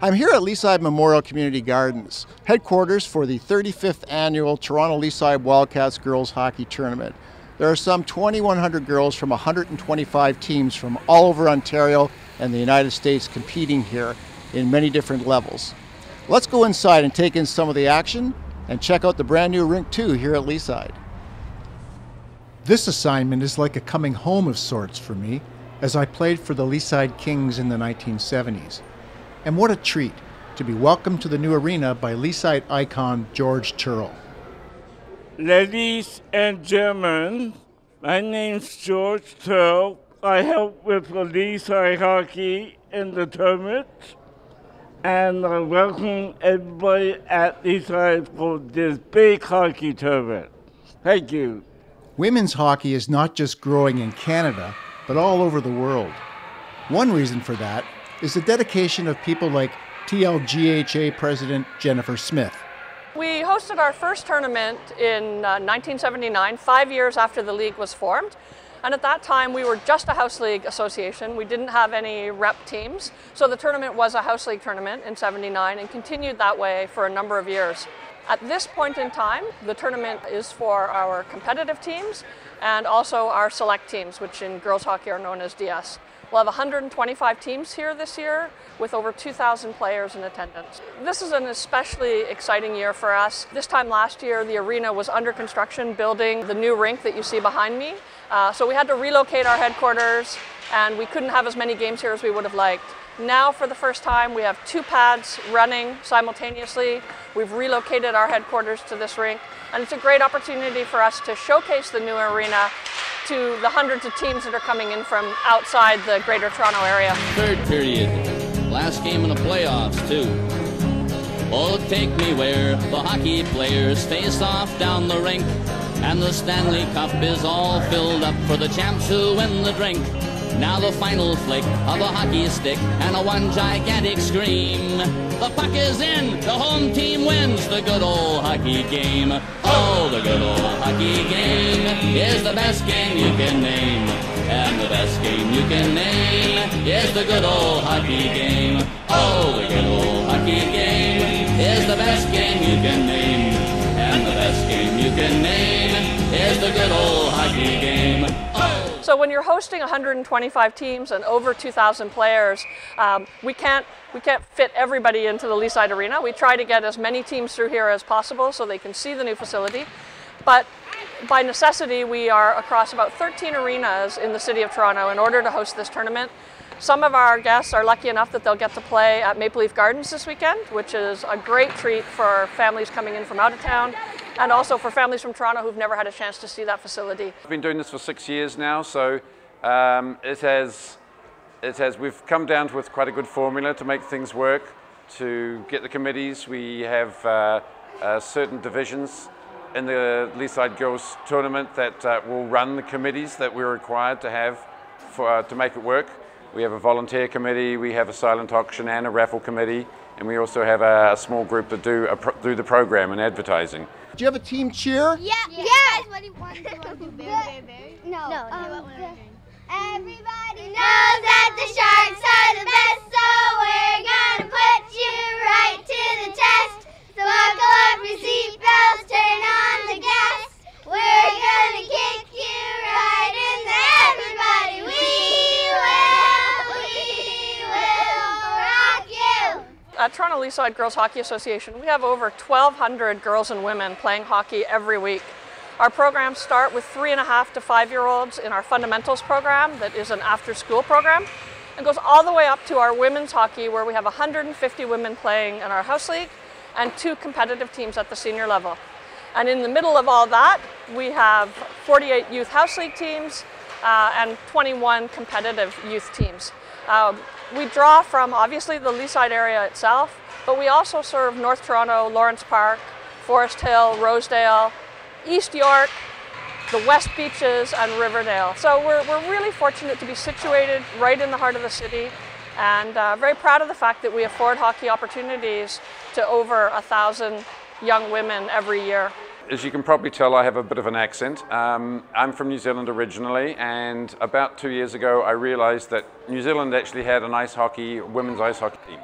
I'm here at Leaside Memorial Community Gardens, headquarters for the 35th annual Toronto Leaside Wildcats Girls Hockey Tournament. There are some 2,100 girls from 125 teams from all over Ontario and the United States competing here in many different levels. Let's go inside and take in some of the action and check out the brand new Rink 2 here at Leaside. This assignment is like a coming home of sorts for me, as I played for the Leaside Kings in the 1970s. And what a treat to be welcomed to the new arena by Leaside icon George Turrell. Ladies and gentlemen, my name's George Turrell. I help with the Leaside hockey in the tournament, and I welcome everybody at Leaside for this big hockey tournament. Thank you. Women's hockey is not just growing in Canada, but all over the world. One reason for that is the dedication of people like TLGHA President Jennifer Smith. We hosted our first tournament in 1979, 5 years after the league was formed. And at that time, we were just a house league association. We didn't have any rep teams. So the tournament was a house league tournament in '79 and continued that way for a number of years. At this point in time, the tournament is for our competitive teams and also our select teams, which in girls hockey are known as DS. We'll have 125 teams here this year with over 2,000 players in attendance. This is an especially exciting year for us. This time last year, the arena was under construction, building the new rink that you see behind me. So we had to relocate our headquarters, and we couldn't have as many games here as we would have liked. Now, for the first time, we have 2 pads running simultaneously. We've relocated our headquarters to this rink, and it's a great opportunity for us to showcase the new arena to the hundreds of teams that are coming in from outside the Greater Toronto area. Third period, last game in the playoffs too. Oh, take me where the hockey players face off down the rink, and the Stanley Cup is all filled up for the champs who win the drink. Now the final flick of a hockey stick and a one gigantic scream. The puck is in, the home team wins the good old hockey game. Oh, the good old hockey game is the best game you can name. And the best game you can name is the good old hockey game. Oh, the good old hockey game is the best game you can name. And the best game you can name is the good old hockey game. Oh. So when you're hosting 125 teams and over 2,000 players, we can't fit everybody into the Leaside Arena. We try to get as many teams through here as possible so they can see the new facility. But by necessity, we are across about 13 arenas in the city of Toronto in order to host this tournament. Some of our guests are lucky enough that they'll get to play at Mattamy Gardens this weekend, which is a great treat for families coming in from out of town, and also for families from Toronto who've never had a chance to see that facility. I've been doing this for 6 years now, so we've come down with quite a good formula to make things work, to get the committees. We have certain divisions in the Leaside Girls Tournament that will run the committees that we're required to have to make it work. We have a volunteer committee, we have a silent auction and a raffle committee, and we also have a small group that do the program and advertising. Do you have a team cheer? Yeah. Yeah. What do you want to do? Berry? No. Everybody knows that the Sharks are the best, so we're gonna put you right to the test. So buckle up your seatbelts, turn on the gas. We're gonna kick you right in the everybody. We will rock you. At Toronto Leaside Girls Hockey Association, we have over 1,200 girls and women playing hockey every week. Our programs start with 3.5 to 5-year-olds in our fundamentals program that is an after-school program, and goes all the way up to our women's hockey where we have 150 women playing in our house league and 2 competitive teams at the senior level. And in the middle of all that, we have 48 youth house league teams and 21 competitive youth teams. We draw from obviously the Leaside area itself, but we also serve North Toronto, Lawrence Park, Forest Hill, Rosedale, East York, the West Beaches, and Riverdale. So we're really fortunate to be situated right in the heart of the city, and very proud of the fact that we afford hockey opportunities to over 1,000 young women every year. As you can probably tell, I have a bit of an accent. I'm from New Zealand originally, and about 2 years ago I realized that New Zealand actually had an women's ice hockey team.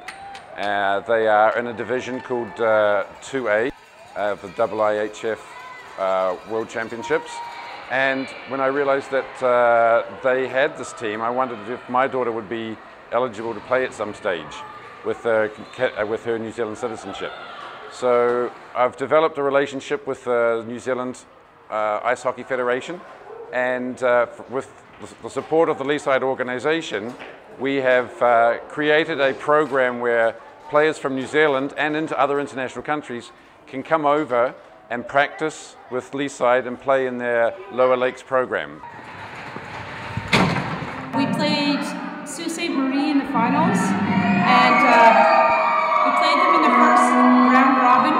They are in a division called 2A of the IIHF World Championships. And when I realized that they had this team, I wondered if my daughter would be eligible to play at some stage with her New Zealand citizenship. So I've developed a relationship with the New Zealand Ice Hockey Federation, and with the support of the Leaside organisation, we have created a program where players from New Zealand and into other international countries can come over and practice with Leaside and play in their Lower Lakes program. We played Sault Ste. Marie in the finals, and we played them in the first round robin,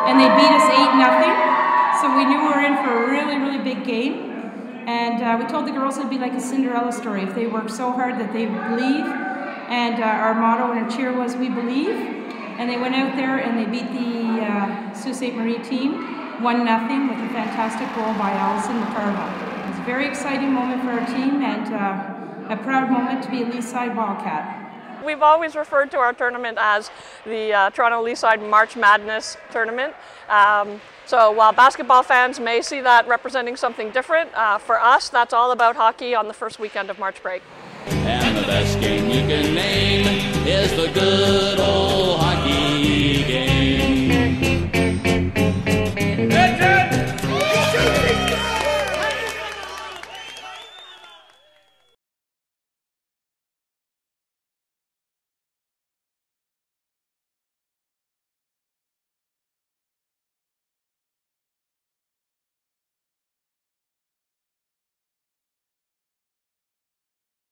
and they beat us 8-0. So we knew we were in for a really, really big game. And we told the girls it'd be like a Cinderella story if they worked so hard that they believe. And our motto and our cheer was, "We believe." And they went out there and they beat the Sault Ste. Marie team 1-0 with a fantastic goal by Alison McCarva. It was a very exciting moment for our team, and a proud moment to be a Leaside Wildcat. We've always referred to our tournament as the Toronto Leaside March Madness tournament. So while basketball fans may see that representing something different, for us that's all about hockey on the first weekend of March break. And the best game you can name is the good old hockey.